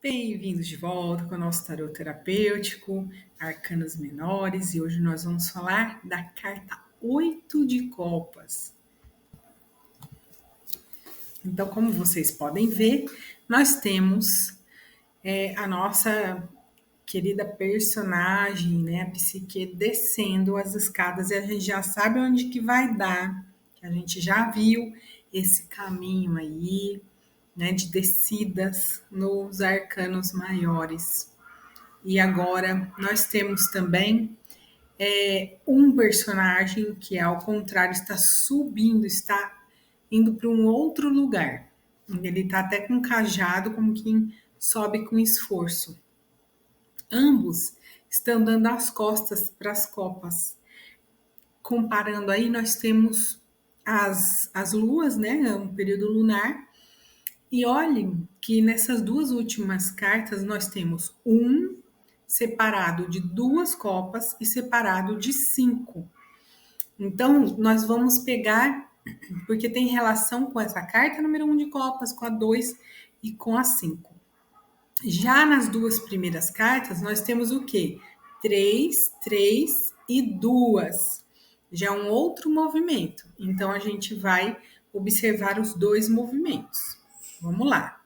Bem-vindos de volta com o nosso tarot terapêutico, Arcanos Menores, e hoje nós vamos falar da carta 8 de Copas. Então, como vocês podem ver, nós temos a nossa querida personagem, né, a Psique, descendo as escadas, e a gente já sabe onde que vai dar, que a gente já viu esse caminho aí, né, de descidas nos arcanos maiores. E agora nós temos também um personagem que, ao contrário, está subindo, está indo para um outro lugar. Ele está até com um cajado, como quem sobe com esforço. Ambos estão dando as costas para as copas. Comparando aí, nós temos as luas, né? Um período lunar. E olhem que nessas duas últimas cartas nós temos separado de 2 copas e separado de 5. Então, nós vamos pegar, porque tem relação com essa carta número 1 de copas, com a 2 e com a 5. Já nas duas primeiras cartas, nós temos o quê? 3, 3 e 2. Já é um outro movimento. Então, a gente vai observar os 2 movimentos. Vamos lá.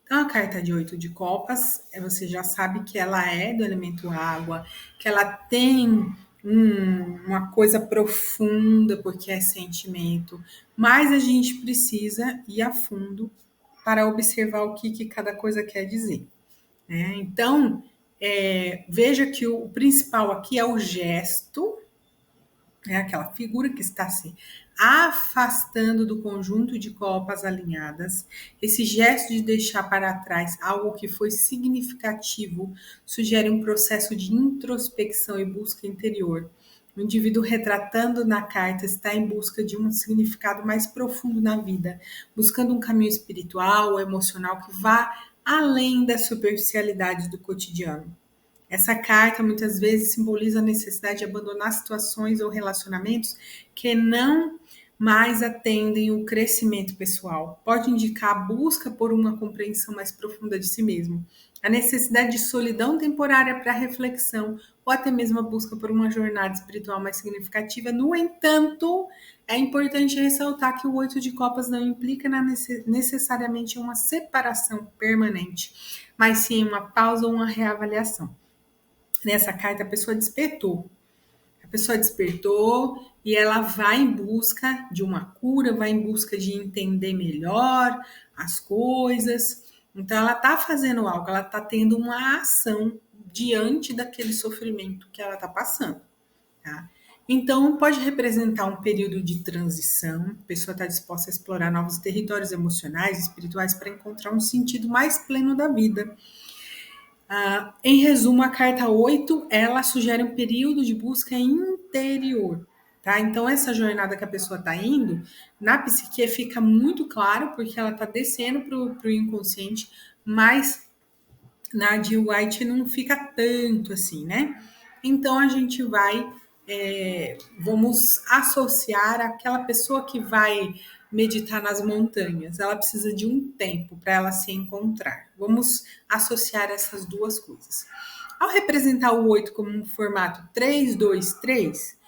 Então, a carta de 8 de copas, você já sabe que ela é do elemento água, que ela tem uma coisa profunda, porque é sentimento, mas a gente precisa ir a fundo para observar o que cada coisa quer dizer, né? Então, veja que o principal aqui é o gesto, é aquela figura que está se afastando do conjunto de copas alinhadas. Esse gesto de deixar para trás algo que foi significativo sugere um processo de introspecção e busca interior. O indivíduo retratando na carta está em busca de um significado mais profundo na vida, buscando um caminho espiritual ou emocional que vá além das superficialidades do cotidiano. Essa carta muitas vezes simboliza a necessidade de abandonar situações ou relacionamentos que não mais atendem o crescimento pessoal. Pode indicar a busca por uma compreensão mais profunda de si mesmo, a necessidade de solidão temporária para reflexão, ou até mesmo a busca por uma jornada espiritual mais significativa. No entanto, é importante ressaltar que o 8 de copas não implica necessariamente uma separação permanente, mas sim uma pausa ou uma reavaliação. Nessa carta, a pessoa despertou. A pessoa despertou e ela vai em busca de uma cura, vai em busca de entender melhor as coisas. Então, ela está fazendo algo, ela está tendo uma ação diante daquele sofrimento que ela está passando. Tá? Então, pode representar um período de transição, a pessoa está disposta a explorar novos territórios emocionais, espirituais, para encontrar um sentido mais pleno da vida. Em resumo, a carta 8, ela sugere um período de busca interior, tá? Então, essa jornada que a pessoa está indo, na psique fica muito claro, porque ela está descendo para o inconsciente, mas na de White não fica tanto assim, né? Então, a gente vai, vamos associar aquela pessoa que vai meditar nas montanhas. Ela precisa de um tempo para ela se encontrar. Vamos associar essas duas coisas. Ao representar o 8 como um formato 3, 2, 3,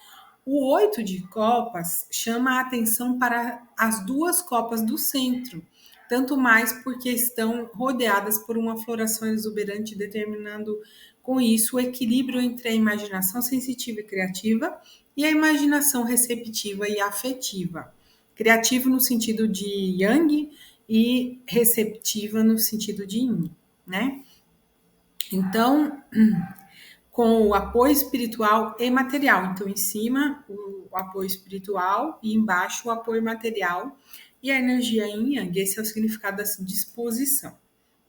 o 8 de copas chama a atenção para as 2 copas do centro, tanto mais porque estão rodeadas por uma floração exuberante, determinando com isso o equilíbrio entre a imaginação sensitiva e criativa e a imaginação receptiva e afetiva. Criativo no sentido de Yang e receptiva no sentido de Yin, né? Então, com o apoio espiritual e material. Então, em cima, o apoio espiritual e embaixo, o apoio material e a energia yin yang. Esse é o significado dessa disposição,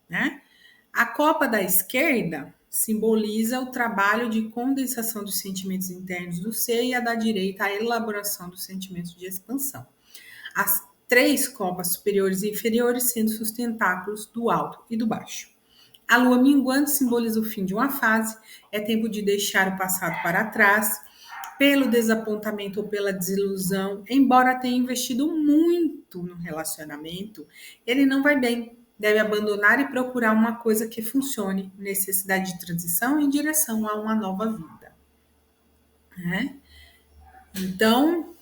né? A copa da esquerda simboliza o trabalho de condensação dos sentimentos internos do ser e a da direita a elaboração dos sentimentos de expansão. As 3 copas superiores e inferiores sendo sustentáculos do alto e do baixo. A lua minguante simboliza o fim de uma fase, é tempo de deixar o passado para trás, pelo desapontamento ou pela desilusão, embora tenha investido muito no relacionamento, ele não vai bem. deve abandonar e procurar uma coisa que funcione, necessidade de transição em direção a uma nova vida, né? Então,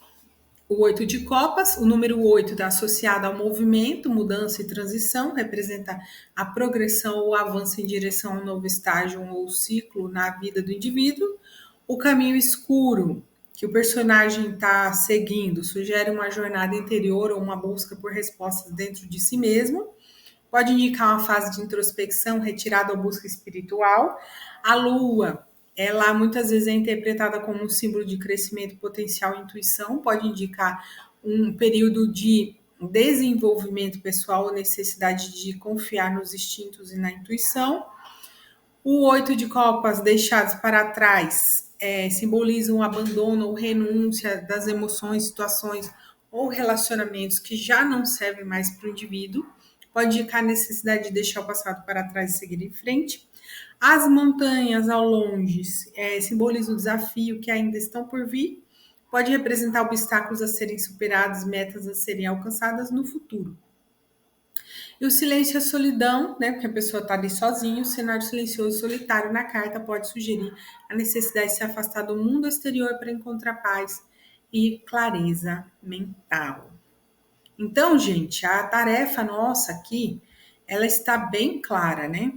o 8 de copas, o número 8 está associado ao movimento, mudança e transição, representa a progressão ou avanço em direção a um novo estágio ou ciclo na vida do indivíduo. O caminho escuro que o personagem está seguindo sugere uma jornada interior ou uma busca por respostas dentro de si mesmo. Pode indicar uma fase de introspecção, retirada ou busca espiritual. A lua, ela muitas vezes é interpretada como um símbolo de crescimento potencial e intuição, pode indicar um período de desenvolvimento pessoal ou necessidade de confiar nos instintos e na intuição. O 8 de copas deixados para trás simboliza um abandono ou renúncia das emoções, situações ou relacionamentos que já não servem mais para o indivíduo. Pode indicar a necessidade de deixar o passado para trás e seguir em frente. As montanhas ao longe simbolizam o desafio que ainda estão por vir. Pode representar obstáculos a serem superados, metas a serem alcançadas no futuro. E o silêncio e a solidão, né? Porque a pessoa está ali sozinha, o cenário silencioso e solitário na carta pode sugerir a necessidade de se afastar do mundo exterior para encontrar paz e clareza mental. Então, gente, a tarefa nossa aqui, ela está bem clara, né?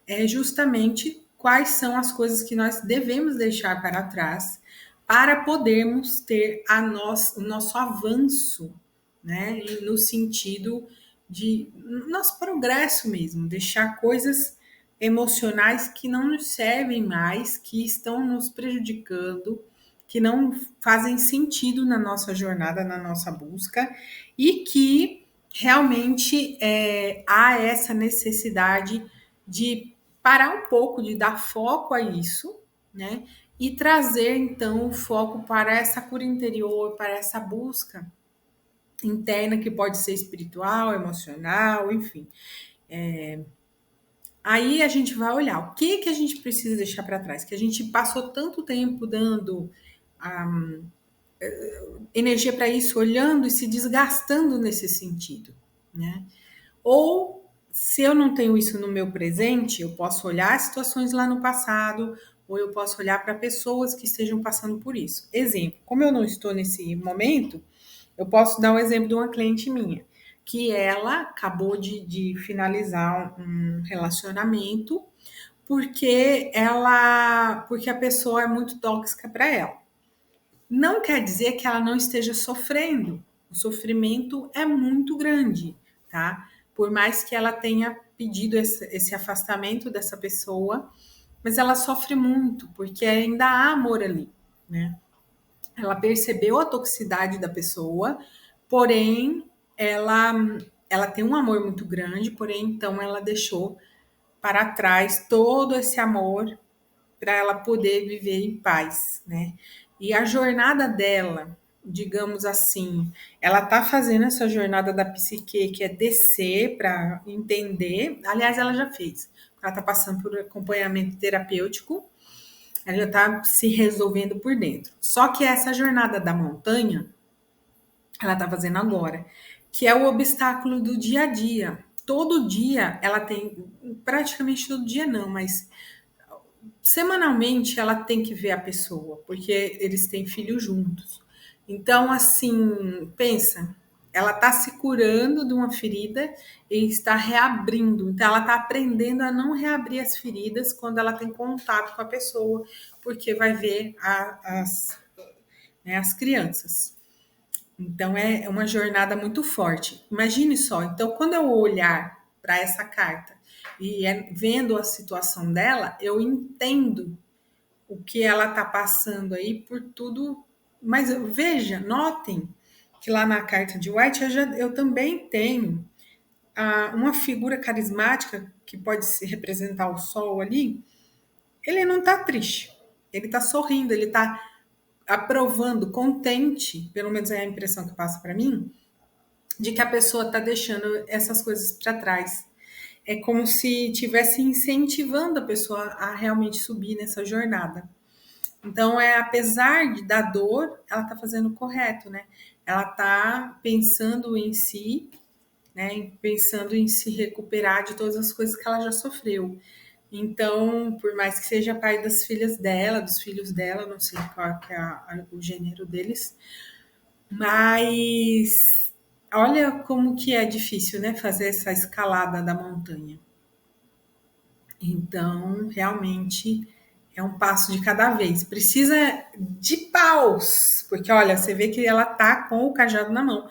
É justamente quais são as coisas que nós devemos deixar para trás para podermos ter o nosso avanço, né? E no sentido de nosso progresso mesmo, deixar coisas emocionais que não nos servem mais, que estão nos prejudicando, que não fazem sentido na nossa jornada, na nossa busca, e que realmente há essa necessidade de parar um pouco, de dar foco a isso, né? E trazer então o foco para essa cura interior, para essa busca interna que pode ser espiritual, emocional, enfim. Aí a gente vai olhar o que a gente precisa deixar para trás, que a gente passou tanto tempo dando energia para isso, olhando e se desgastando nesse sentido, né? Ou se eu não tenho isso no meu presente, eu posso olhar situações lá no passado, ou eu posso olhar para pessoas que estejam passando por isso. Exemplo, como eu não estou nesse momento, eu posso dar um exemplo de uma cliente minha, que ela acabou de finalizar um relacionamento porque a pessoa é muito tóxica para ela. Não quer dizer que ela não esteja sofrendo. O sofrimento é muito grande, tá? Por mais que ela tenha pedido esse afastamento dessa pessoa, mas ela sofre muito, porque ainda há amor ali, né? Ela percebeu a toxicidade da pessoa, porém ela ela tem um amor muito grande, porém então ela deixou para trás todo esse amor para ela poder viver em paz, né? E a jornada dela, digamos assim, ela tá fazendo essa jornada da psique, que é descer para entender. Aliás, ela já fez. Ela tá passando por acompanhamento terapêutico, ela já tá se resolvendo por dentro. Só que essa jornada da montanha, ela tá fazendo agora, que é o obstáculo do dia a dia. Todo dia ela tem, praticamente todo dia não, mas semanalmente ela tem que ver a pessoa, porque eles têm filhos juntos. Então, assim, pensa, ela está se curando de uma ferida e está reabrindo. Então, ela está aprendendo a não reabrir as feridas quando ela tem contato com a pessoa, porque vai ver as crianças. Então, é uma jornada muito forte. Imagine só. Então, quando eu olhar para essa carta e vendo a situação dela, eu entendo o que ela está passando aí por tudo. Mas veja, notem que lá na carta de White eu também tenho uma figura carismática que pode se representar o sol ali. Ele não está triste, ele está sorrindo, ele está aprovando, contente, pelo menos é a impressão que passa para mim, de que a pessoa está deixando essas coisas para trás. É como se estivesse incentivando a pessoa a realmente subir nessa jornada. Então, apesar da dor, ela está fazendo o correto, né? Ela está pensando em si, né? Pensando em se recuperar de todas as coisas que ela já sofreu. Então, por mais que seja pai das filhas dela, dos filhos dela, não sei qual que é o gênero deles, mas olha como que é difícil, né, fazer essa escalada da montanha. Então, realmente é um passo de cada vez. Precisa de paus, porque olha, você vê que ela tá com o cajado na mão.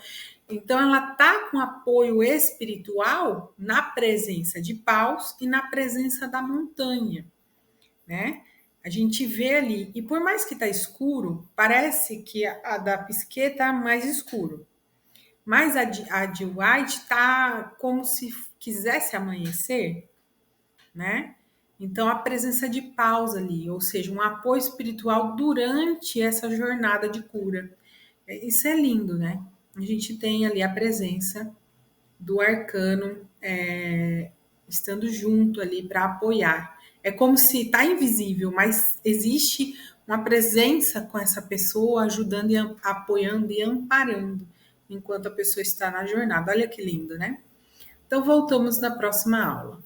Então, ela tá com apoio espiritual na presença de paus e na presença da montanha, né? A gente vê ali, e por mais que tá escuro, parece que a da Pisquet tá mais escuro. Mas a de White tá como se quisesse amanhecer, né? Então, a presença de pausa ali, ou seja, um apoio espiritual durante essa jornada de cura. Isso é lindo, né? A gente tem ali a presença do arcano estando junto ali para apoiar. É como se está invisível, mas existe uma presença com essa pessoa ajudando e apoiando e amparando enquanto a pessoa está na jornada. Olha que lindo, né? Então voltamos na próxima aula.